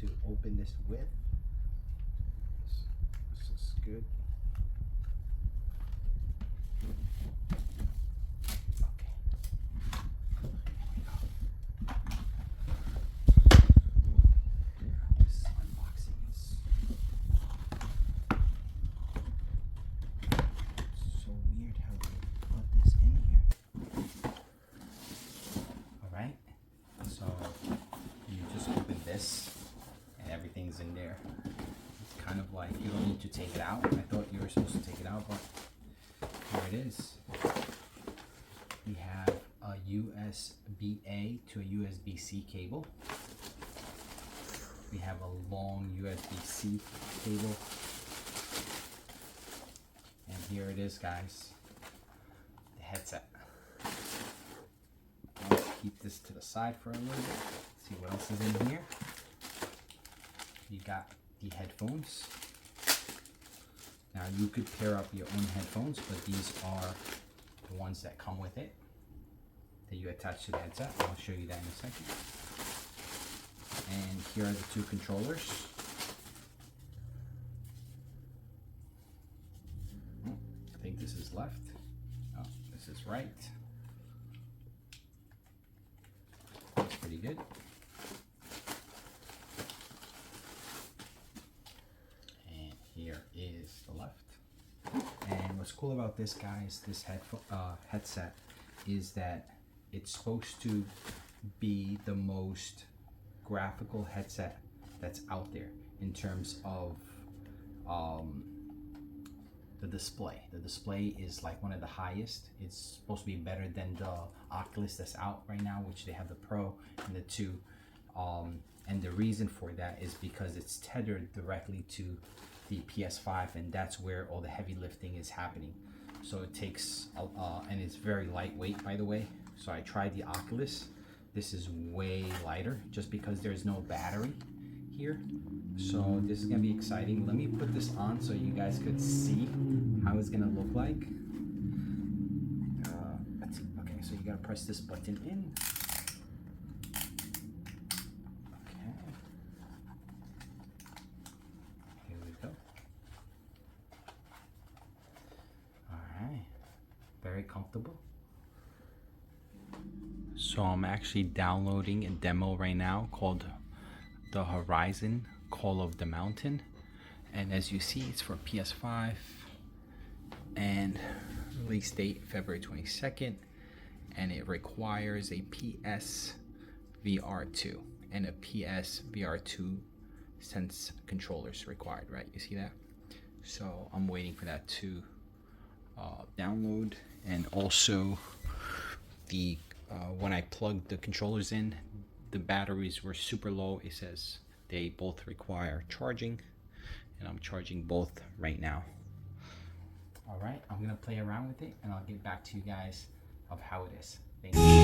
to open this with. This is good. Okay. This unboxing is so weird how they put this in here. Alright, so you just open this and everything's in there. It's kind of like you don't need to take it out. I thought you were supposed to take it out, but here it is. We have a USB-A to a USB-C cable. We have a long USB-C cable. And here it is, guys. The headset. I'll keep this to the side for a little bit. See what else is in here. You got the headphones. Now you could pair up your own headphones, but these are the ones that come with it, that you attach to the headset. I'll show you that in a second. And here are the two controllers. I think this is left. Oh, this is right. That's pretty good. And here is the left. And what's cool about this, guys, this headset, is that it's supposed to be the most graphical headset that's out there in terms of the display. The display is like one of the highest. It's supposed to be better than the Oculus that's out right now, which they have the Pro and the 2. And the reason for that is because it's tethered directly to the PS5, and that's where all the heavy lifting is happening. So it takes, and it's very lightweight, by the way. So I tried the Oculus. This is way lighter just because there's no battery here. So this is gonna be exciting. Let me put this on so you guys could see how it's gonna look like. Let's see. Okay, so you gotta press this button in. Okay. Here we go. All right. Very comfortable. So I'm actually downloading a demo right now called the Horizon Call of the Mountain, and as you see, it's for PS5 and release date February 22nd, and it requires a PS VR2 and a PS VR2 Sense controllers required, right? You see that? So I'm waiting for that to download, and also the when I plugged the controllers in, the batteries were super low. It says they both require charging, and I'm charging both right now. All right, I'm gonna play around with it and I'll get back to you guys of how it is. Thank you.